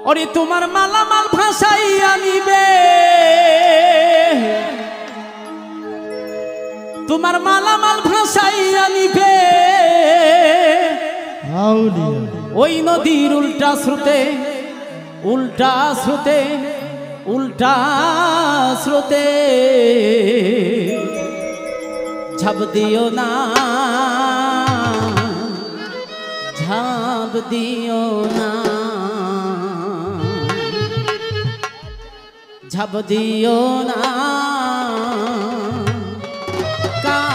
ওরে তোমার মালামাল ভাসাইয়া নিবে, তোমার মালামাল ভাসাইয়া নিবে ওই নদীর উল্টা স্রোতে, উল্টা স্রোতে, উল্টা স্রোতে। ঝাঁপ দিও না, ঝাঁপ দিও না, ঝাঁপ দিও না কাম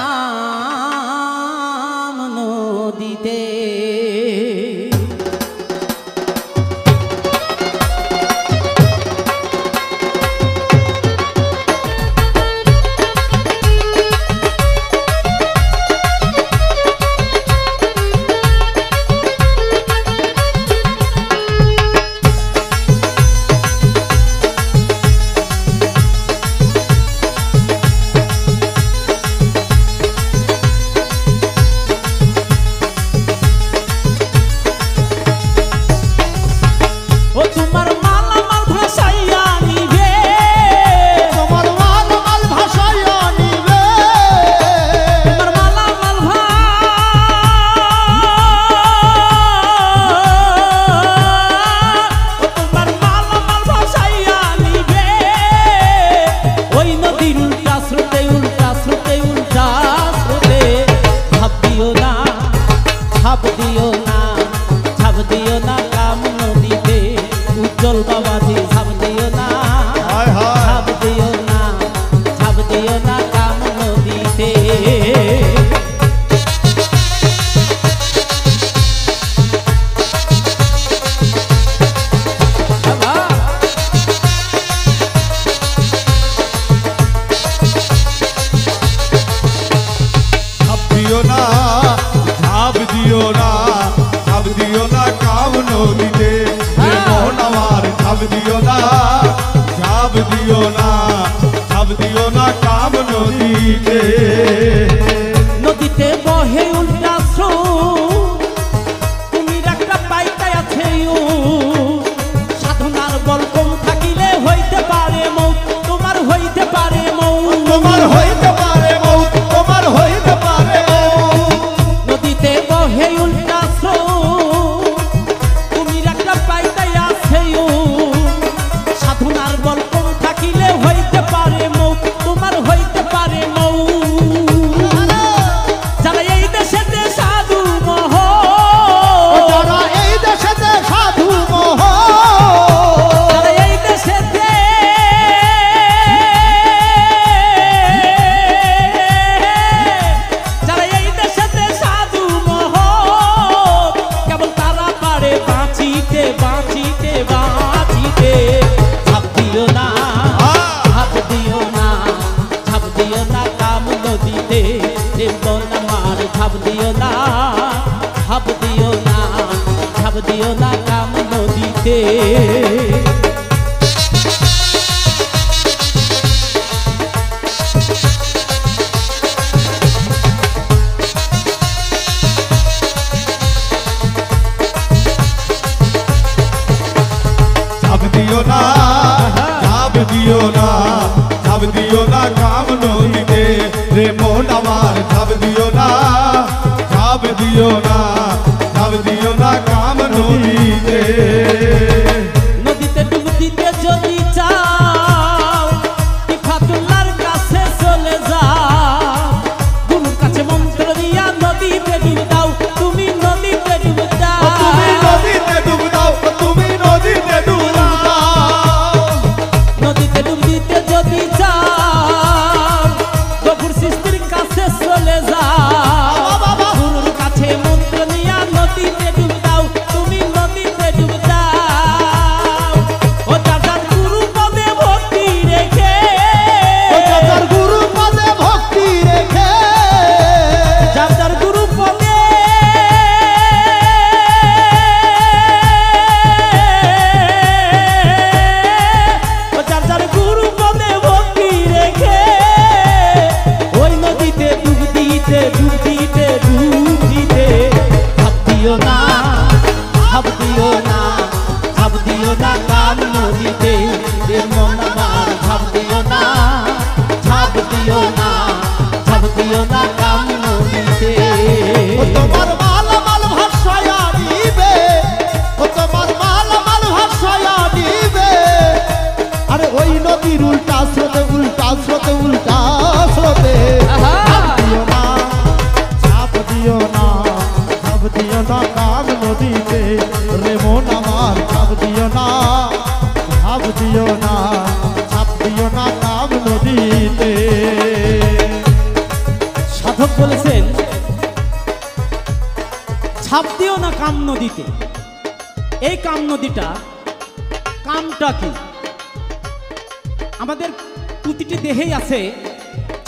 নদীতে। নদীতে বহে উল্টা স্রোত, তুমি একটা পাইতাই আছে সাধনার বল কম থাকিলে হইতে পারে মৌত, তোমার হইতে পারে মৌত, তোমার হইতে পারে মৌত, তোমার হইতে পারে মৌত। নদীতে বহে উল্টা স্রোত, তুমি একটা পাইতাই আছে সাধনার বল কম থাকিলে হইতে পারে মৌত, তোমার হইতে পারে মৌত। যারা এই দেশেতে সাধু মহ, যারা এই দেশেতে সাধু মহ, যারা এই দেশেতে যারা এই দেশেতে সাধু মহ, কেবল তারা পারে বাঁচিতে বাঁচিতে বাঁচিতে। ঝাঁপ দিও না, ঝাঁপ দিও না, ঝাঁপ দিও না কাম নদীতে, আমার ঝাঁপ দিও না, ঝাঁপ দিও না, ঝাঁপ দিও না কাম নদীতে। ঝাঁপ দিও না, ঝাঁপ দিও না, ঝাঁপ দিও না কাম নদীতে রে মন আমার। ঝাঁপ দিও না, ঝাঁপ দিও না, ঝাঁপ দিও না কাম নদীতে। নদীতে ডুব দিতে যদি চাও ইফাতুল্লাহর কাছে চলে যাও, গুরুর কাছে মন্ত্র দিয়া নদীতে ডুব দাও, তুমি নদীতে ডুব দাও, তুমি নদীতে ডুব দাও, তুমি নদীতে ডুব দাও। নদীতে ডুব দিতে যদি চাও গফুর সৃষ্টির কাছে চলে যাও, গুরুর কাছে মন্ত্র নিয়া নদীতে ডুব দাও, তুমি নদীতে ডুব দাও। দিও না কাম নদীতে রে মন আমার ঝাঁপ দিও না ঝাঁপ দিও না ঝাঁপ দিও না কাম নদীতে ও তোমার মালামাল ভাসায়া দিবে ও তোমার মালামাল ভাসায়া দিবে আরে ওই নদীর উল্টা স্রোতে উল্টা স্রোতে উল্টা স্রোতে ঝাঁপ দিও না ঝাঁপ দিও না কাম নদীতে রে মন আমার ঝাঁপ দিও না ঝাঁপ দিও না ঝাঁপ দিও না কাম নদীতে সাধক বলেছেন ঝাঁপ দিও না কাম নদীতে। এই কাম নদীটা, কামটা কি? আমাদের প্রতিটি দেহেই আছে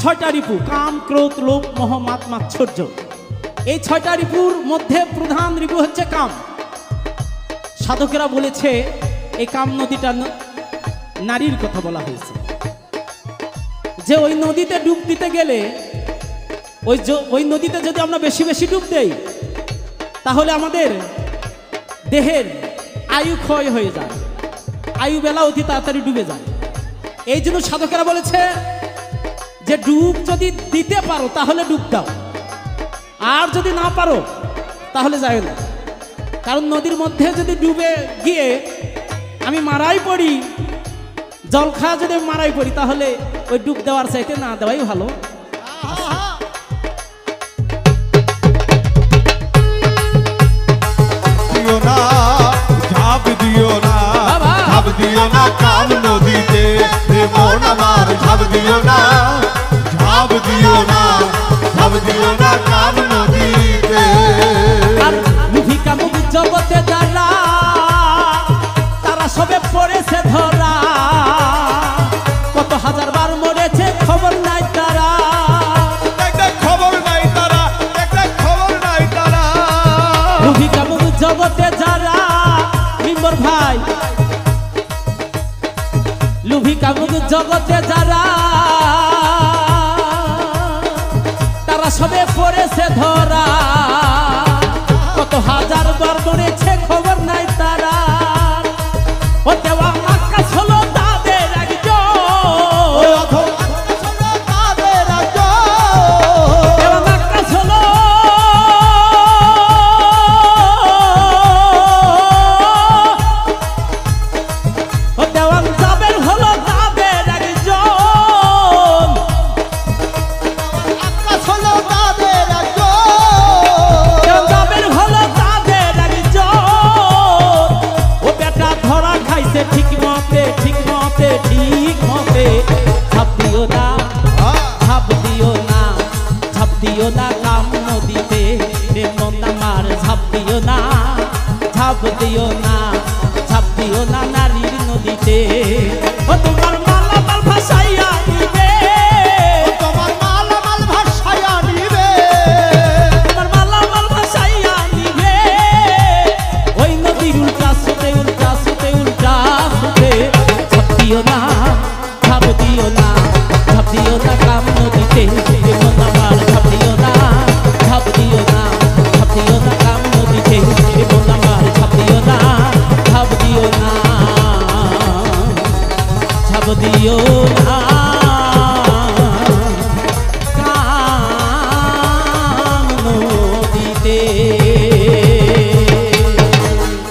ছয়টা রিপু, কাম ক্রোধ লোভ মোহ মাত মাৎসর্য। এই ছয়টা রিপুর মধ্যে প্রধান রিপু হচ্ছে কাম। সাধকেরা বলেছে এই কাম নদীটা নারীর কথা বলা হয়েছে, যে ওই নদীতে ডুব দিতে গেলে ওই নদীতে যদি আমরা বেশি বেশি ডুব দেই তাহলে আমাদের দেহের আয়ু ক্ষয় হয়ে যায়, আয়ু বেলা অতি তাড়াতাড়ি ডুবে যায়। এই জন্য সাধকেরা বলেছে যে ডুব যদি দিতে পারো তাহলে ডুব দাও, আর যদি না পারো তাহলে যায় না। কারণ নদীর মধ্যে যদি ডুবে গিয়ে আমি মারাই পড়ি, জল খাওয়া যদি মারাই পড়ি, তাহলে ওই ডুব দেওয়ার চাইতে না দেওয়াই ভালো। ঝাঁপ দিও না ঝাঁপ দিও না কাম নদীতে রে মন আমার ঝাঁপ দিও না ঝাঁপ দিও না ঝাঁপ দিও না কাম নদীতে আর মুভি কামুক জগতে যারা তারা সবে পড়েছে ধরা, কত হাজার বার মরেছে খবর নাই তারা, একটা খবর নাই তারা, একটা খবর নাই তারা। মুভি কামুক জগতে যারা, মিম্বর ভাই, লুভি কামুক জগতে যারা তারা সবে পড়েছে ধরা, কত হাজার বার মরেছে খবর নাই তারা। ও দেওয়া আকাশ হলো তাদের একজন, দেওয়া আকাশ হলো ও দেওয়ান যাবেন হলো তাদের একজন, আকাশ হলো তাদের একজন, দেওয়ান যাবেন হলো তাদের একজন। ও বেটা ধরা খাইছে ঠিক মতে ঠিক মতে ঠিক মতে। ঝাঁপ দিও না ঝাঁপ দিও না ঝাঁপ দিও না কাম নদীতে রে মন আমার ঝাঁপ দিও না ঝাঁপ দিও না ঝাঁপ দিও না নারীর নদীতে। ও তোমার মালামাল ভাসাইয়া